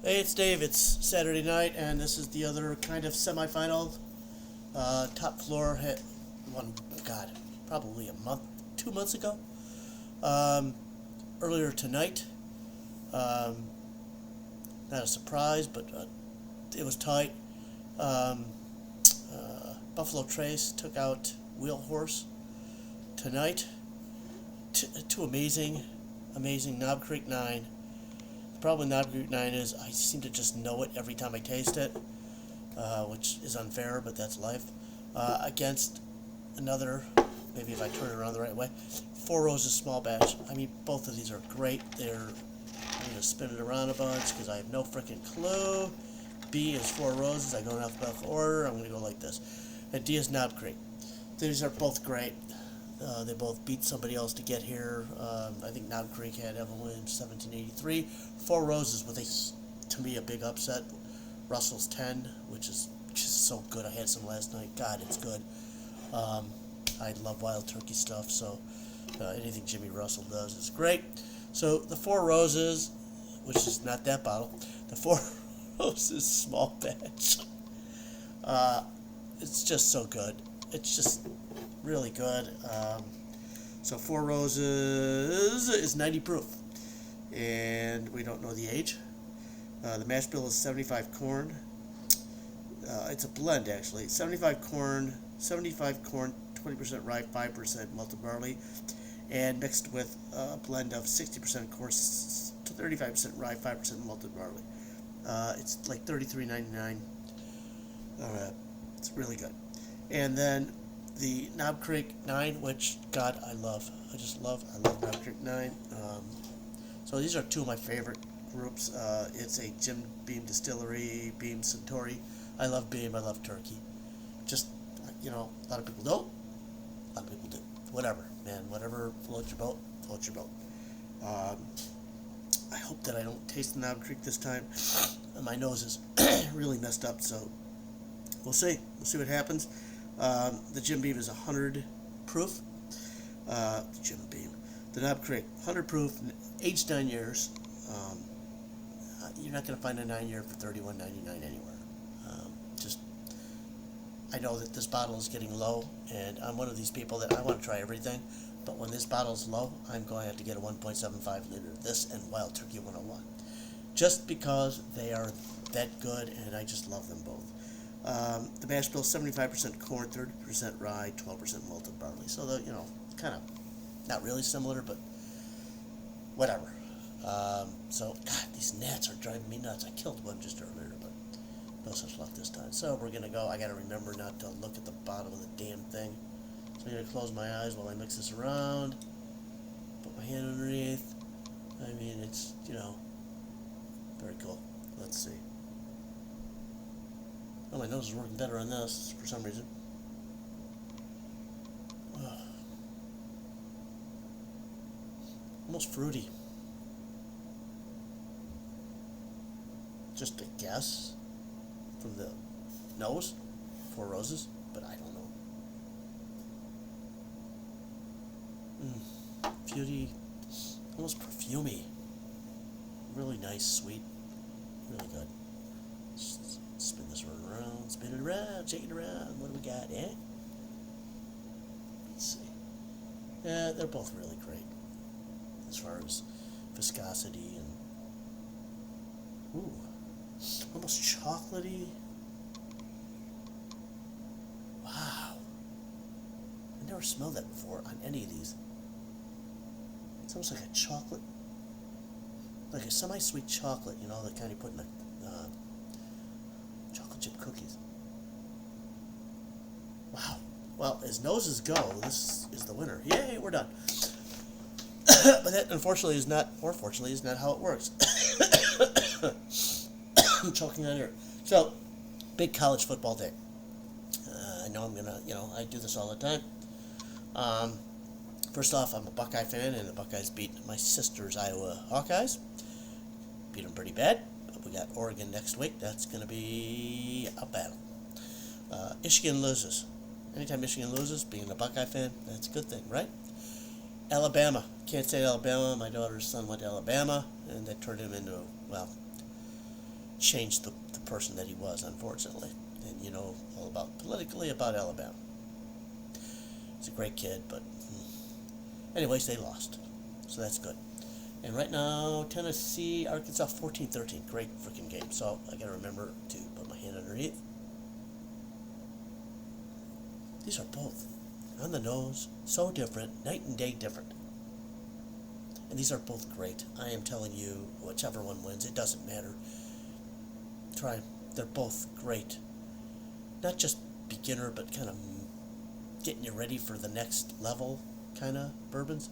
Hey, it's Dave. It's Saturday night, and this is the other kind of semifinal. Top floor hit one, God, probably a month, 2 months ago. Um, Earlier tonight, um, not a surprise, but it was tight. Um, Buffalo Trace took out Wheel Horse tonight. Two amazing Knob Creek 9. The problem with Knob Creek 9 is I seem to just know it every time I taste it. Which is unfair, but that's life. Against another, maybe if I turn it around the right way, Four Roses small batch. I mean, both of these are great. I'm going to spin it around a bunch because I have no freaking clue. B is Four Roses. I go in alphabetical order. I'm going to go like this. And D is Knob Creek. These are both great. They both beat somebody else to get here. I think Knob Creek had Evan Williams 1783. Four Roses with to me, a big upset. Russell's 10, which is just so good. I had some last night. God, it's good. I love Wild Turkey stuff, so anything Jimmy Russell does is great. So the Four Roses, which is not that bottle, the Four Roses small batch. It's just so good. It's just really good. So Four Roses is 90 proof, and we don't know the age. The mash bill is 75 corn. It's a blend, actually. 75 corn, 20% rye, 5% malted barley, and mixed with a blend of 60% corn to 35% rye, 5% malted barley. It's like $33.99. It's really good. And then the Knob Creek 9, which, God, I love. I love Knob Creek 9. So these are two of my favorite groups. It's a Jim Beam Distillery, Beam Centauri. I love Beam, I love Turkey. Just, a lot of people don't. A lot of people do. Whatever, man. Whatever floats your boat, floats your boat. I hope that I don't taste the Knob Creek this time. My nose is really messed up, so we'll see. We'll see what happens. The Jim Beam is 100 proof. Jim Beam. The Knob Creek, 100 proof, aged 9 years. You're not going to find a 9-year for $31.99 anywhere. Just, I know that this bottle is getting low, and I'm one of these people that I want to try everything, but when this bottle's low, I'm going to have to get a 1.75 liter of this and Wild Turkey 101. Just because they are that good, and I just love them both. The mash bill, 75% corn, 30% rye, 12% malted barley. So, kind of not really similar, but whatever. So, God, these gnats are driving me nuts. I killed one just earlier, but no such luck this time. So we're going to go. I got to remember not to look at the bottom of the damn thing. So I'm going to close my eyes while I mix this around. Put my hand underneath. I mean, it's, very cool. Let's see. Oh, my nose is working better on this for some reason. Almost fruity. Just a guess from the nose. Four Roses, but I don't know. Fruity, almost perfumey. Really nice, sweet, really good. Spin this around, spin it around, shake it around. What do we got, eh? Let's see. Yeah, they're both really great as far as viscosity and almost chocolatey. Wow. I never smelled that before on any of these. It's almost like a chocolate, like a semi-sweet chocolate, the kind you put in the chocolate chip cookies. Wow. Well, as noses go, this is the winner. Yay, we're done. But that, unfortunately, is not, or fortunately, is not how it works. I'm choking on air. So, big college football day. I know I'm gonna, I do this all the time. First off, I'm a Buckeye fan, and the Buckeyes beat my sister's Iowa Hawkeyes. Beat them pretty bad. But we got Oregon next week. That's gonna be a battle. Michigan loses. Anytime Michigan loses, being a Buckeye fan, that's a good thing, right?. Can't say Alabama. My daughter's son went to Alabama, and that turned him into, well, changed the person that he was, unfortunately. And you know all about politically about Alabama. He's a great kid, but anyways, they lost, so that's good. And right now, Tennessee, Arkansas, 14-13. Great freaking game. So I got to remember to put my hand underneath. These are both on the nose, so different, night and day different. And these are both great. I am telling you, whichever one wins, it doesn't matter. Try 'em. They're both great. Not just beginner, but kind of getting you ready for the next level kind of bourbons.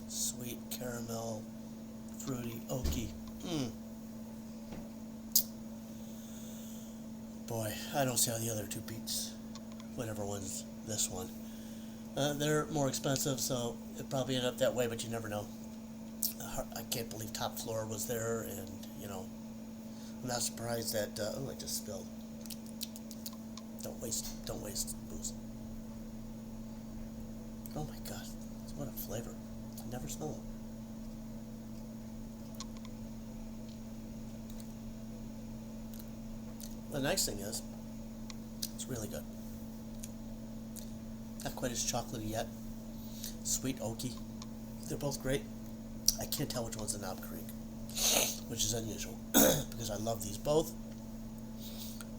Sweet caramel, fruity, oaky. Boy, I don't see how the other two beats whatever one's this one. They're more expensive, so it probably ended up that way, but you never know. I can't believe Top Floor was there, and you know, I'm not surprised that. Oh, I just spilled. Don't waste booze. Oh my God, what a flavor! I never smell it. The nice thing is, it's really good. Not quite as chocolatey yet. Sweet oaky. They're both great. I can't tell which one's a Knob Creek, which is unusual because I love these both.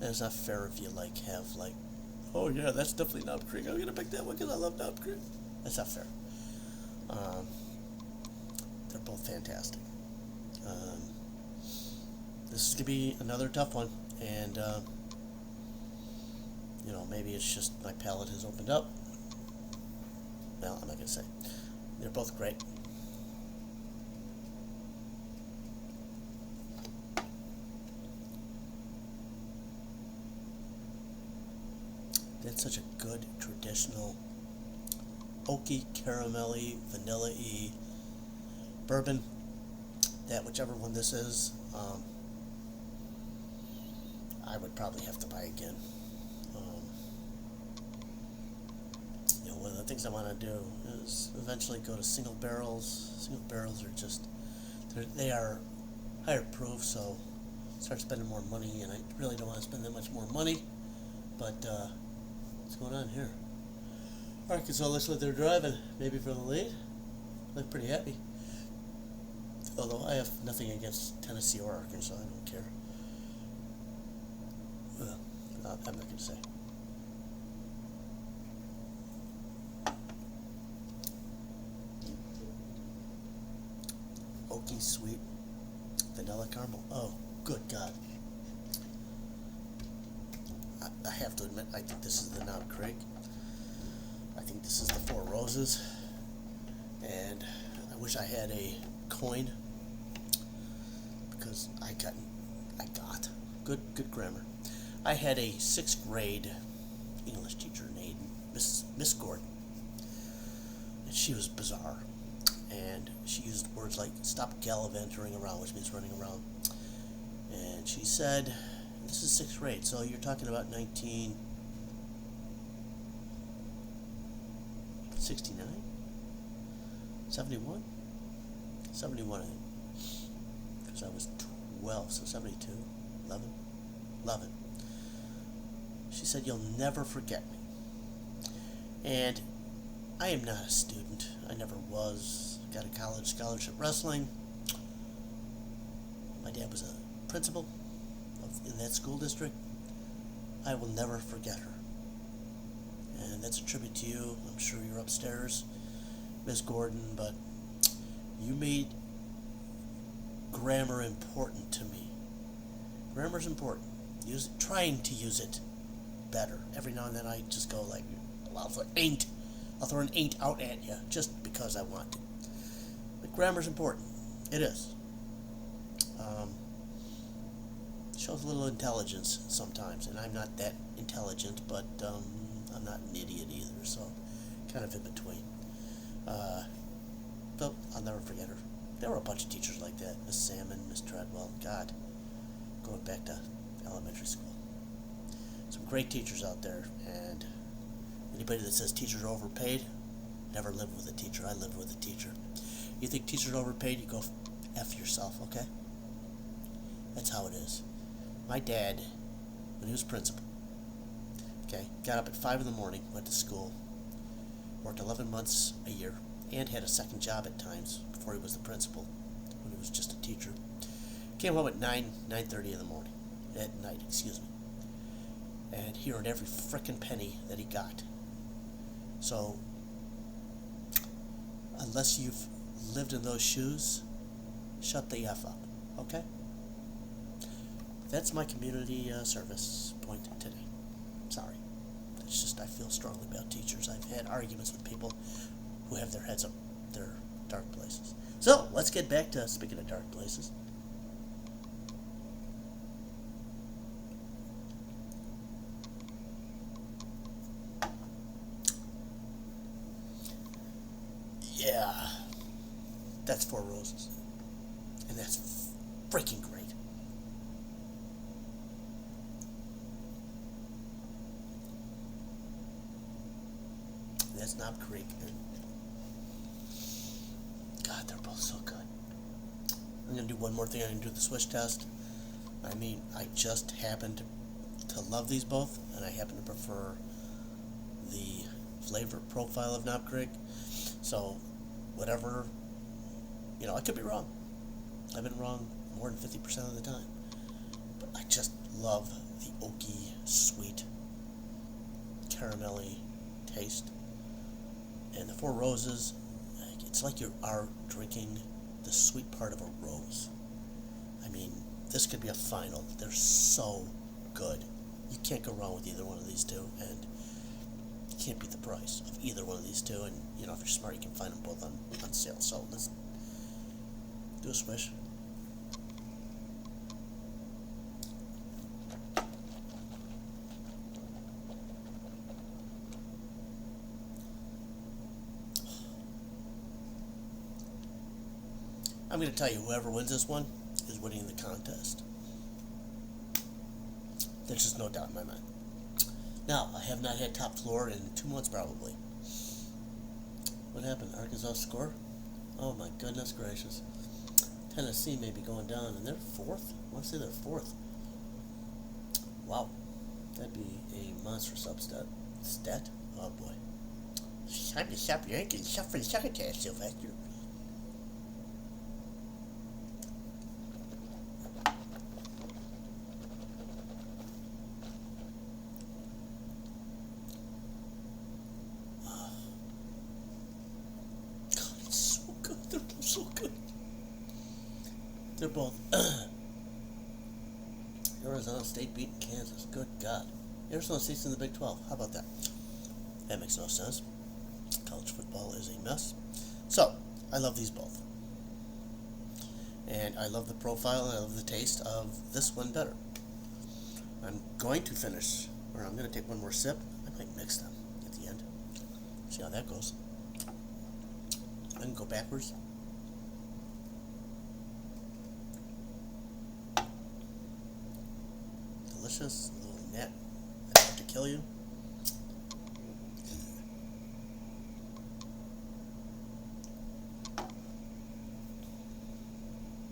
And it's not fair if you have oh yeah, that's definitely Knob Creek. I'm gonna pick that one because I love Knob Creek. That's not fair. They're both fantastic. This is gonna be another tough one, and you know, maybe it's just my palate has opened up. Well, I'm not gonna say. They're both great. It's such a good traditional oaky, caramelly, vanilla-y bourbon that whichever one this is, I would probably have to buy again. You know, one of the things I want to do is eventually go to single barrels. Single barrels are just, they are higher proof, so start spending more money, and I really don't want to spend that much more money, but what's going on here? Arkansas looks like they're driving, maybe for the lead. Look pretty happy. Although I have nothing against Tennessee or Arkansas, I don't care. Well, I'm not going to say. Oaky, sweet, vanilla caramel. Oh, good God. I have to admit, I think this is the Knob Creek. I think this is the Four Roses. And I wish I had a coin because I got good grammar. I had a 6th grade English teacher named Miss Gordon, and she was bizarre, and she used words like "stop gallivanting around," which means running around, and she said, this is 6th grade, so you're talking about 1969, 71, 71, I think, because I was 12, so 72, 11. She said, "You'll never forget me." And I am not a student. I never was. Got a college scholarship wrestling. My dad was a principal in that school district. I will never forget her. And that's a tribute to you. I'm sure you're upstairs, Miss Gordon, but you made grammar important to me. Grammar's important. Trying to use it better. Every now and then I just go like, well, ain't. I'll throw an ain't out at you just because I want to. But grammar's important. It is. Shows a little intelligence sometimes, and I'm not that intelligent, but I'm not an idiot either, so kind of in between. But I'll never forget her. There were a bunch of teachers like that. Miss Salmon, Miss Treadwell, God, going back to elementary school. Some great teachers out there, and anybody that says teachers are overpaid, Never lived with a teacher. I lived with a teacher. You think teachers are overpaid? You go F yourself, okay? That's how it is. My dad, when he was principal, okay, got up at 5 in the morning, went to school, worked 11 months a year, and had a second job at times before he was the principal, when he was just a teacher. Came home at 9:30 in the morning, at night, excuse me. And he earned every frickin' penny that he got. So, unless you've lived in those shoes, shut the F up, okay? That's my community service point today. Sorry. It's just I feel strongly about teachers. I've had arguments with people who have their heads up their dark places. So, let's get back to speaking of dark places. Yeah, that's Four Roses. And that's freaking great. That's Knob Creek. And God, they're both so good. I'm going to do one more thing. I'm going to do the Swish test. I mean, I just happen to love these both, and I happen to prefer the flavor profile of Knob Creek. So, whatever, I could be wrong. I've been wrong more than 50% of the time. But I just love the oaky, sweet, caramelly taste. And the Four Roses, it's like you are drinking the sweet part of a rose. I mean, this could be a final. They're so good. You can't go wrong with either one of these two, and you can't beat the price of either one of these two. And if you're smart, you can find them both on sale. So let's do a swish. I'm going to tell you, whoever wins this one is winning the contest. There's just no doubt in my mind. Now, I have not had top floor in 2 months probably. What happened? Arkansas score? Oh my goodness gracious. Tennessee may be going down, and they're fourth? I want to say they're fourth. Wow. That'd be a monster substat. Stat? Oh boy. Time to stop your ankle and suffer the succotash, Sylvester. They're both so good. They're both Arizona State beating Kansas. Good God. Arizona State's in the Big 12. How about that? That makes no sense. College football is a mess. So, I love these both. And I love the profile and I love the taste of this one better. I'm going to finish, or I'm going to take one more sip. I might mix them at the end. See how that goes. I can go backwards. Delicious. A little net. I have to kill you.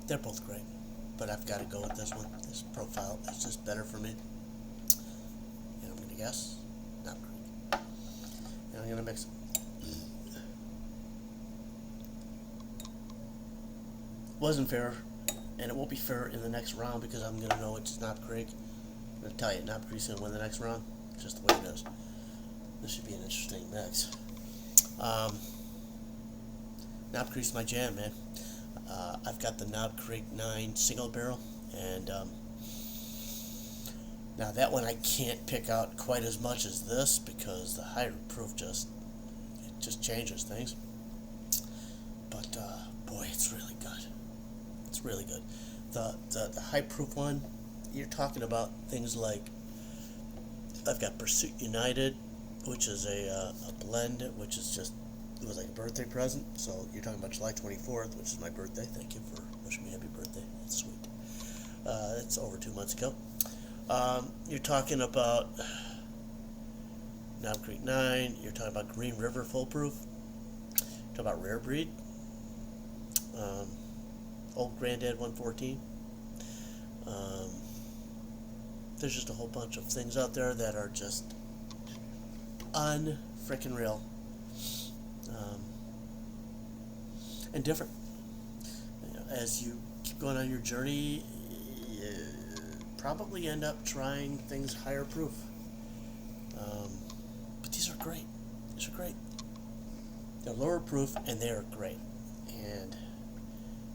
They're both great. But I've got to go with this one. This profile is just better for me. And I'm going to guess Knob Creek. And I'm going to mix it. Wasn't fair, and it won't be fair in the next round because I'm going to know it's Knob Creek. I'm going to tell you, Knob Creek's going to win the next round. It's just the way it is. This should be an interesting mix. Knob Creek's my jam, man. I've got the Knob Creek 9 single barrel, and now that one I can't pick out quite as much as this because the higher proof just changes things. But boy, it's really good. It's really good. The high proof one, you're talking about things like, I've got Pursuit United, which is a blend, which is just, it was like a birthday present. So you're talking about July 24th, which is my birthday. Thank you for wishing me happy birthday. That's sweet. That's over 2 months ago. You're talking about Knob Creek 9. You're talking about Green River Full Proof. Talk about rare breed. Old Granddad 114. There's just a whole bunch of things out there that are just unfreaking real. And different. As you keep going on your journey, you probably end up trying things higher proof. But these are great. These are great. They're lower proof and they are great. And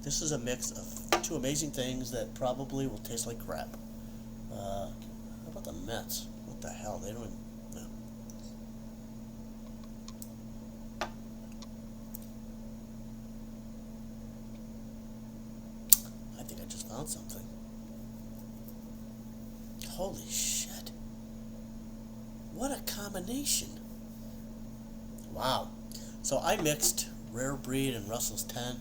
this is a mix of two amazing things that probably will taste like crap. How about the Mets? What the hell? They don't even... No. I think I just found something. Holy shit. What a combination. Wow. So I mixed Rare Breed and Russell's 10.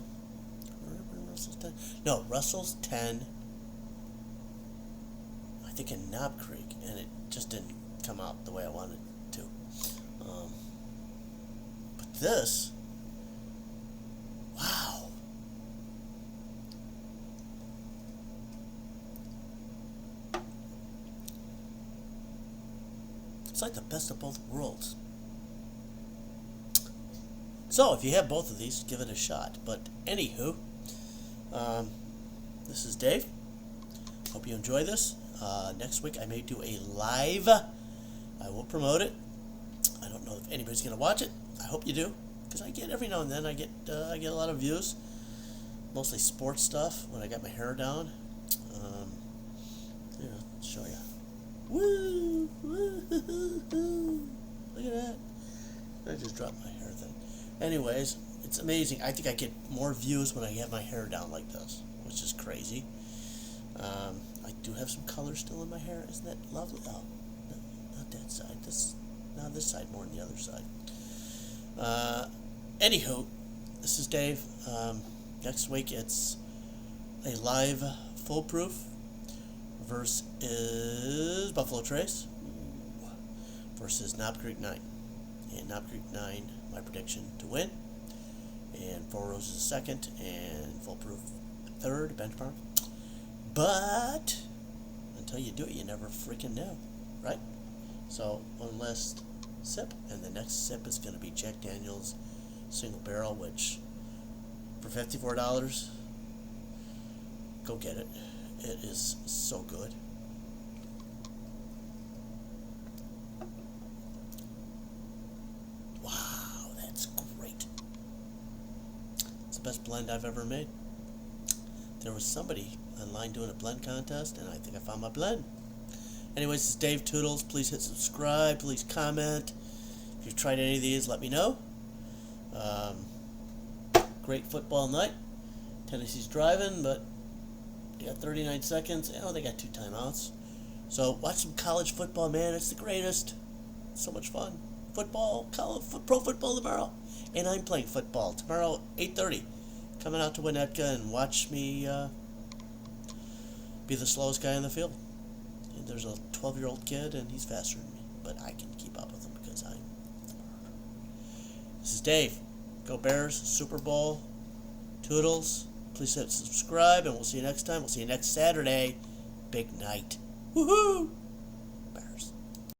Russell's 10? No, Russell's 10. I think in Knob Creek, and it just didn't come out the way I wanted it to. But this, wow. It's like the best of both worlds. So, if you have both of these, give it a shot. But, anywho, this is Dave. Hope you enjoy this. Next week, I may do a live. I will promote it. I don't know if anybody's going to watch it. I hope you do. Because I get every now and then, I get a lot of views. Mostly sports stuff when I got my hair down. Show you. Woo! Woo! Look at that. I just dropped my hair thing. Anyways, it's amazing. I think I get more views when I have my hair down like this, which is crazy. I do have some color still in my hair. Isn't that lovely? Oh, no, not that side. This side more than the other side. Anywho, this is Dave. Next week it's a live foolproof. Verse is Buffalo Trace versus Knob Creek 9. And Knob Creek 9, my prediction to win. And Four Roses second, and Foolproof third, benchmark. But until you do it, you never freaking know, right? So one last sip, and the next sip is going to be Jack Daniel's Single Barrel, which for $54, go get it. It is so good. Wow, that's great. It's the best blend I've ever made. There was somebody online doing a blend contest, and I think I found my blend. Anyways, this is Dave Toodles. Please hit subscribe. Please comment. If you've tried any of these, let me know. Great football night. Tennessee's driving, but they got 39 seconds. Oh, they got 2 timeouts. So watch some college football, man. It's the greatest. It's so much fun. Football, college, pro football tomorrow. And I'm playing football tomorrow, 8:30. Coming out to Winnetka and watch me be the slowest guy in the field. And there's a 12-year-old kid, and he's faster than me. But I can keep up with him because I'm smart. This is Dave. Go Bears, Super Bowl, Toodles. Please hit subscribe, and we'll see you next time. We'll see you next Saturday. Big night. Woohoo!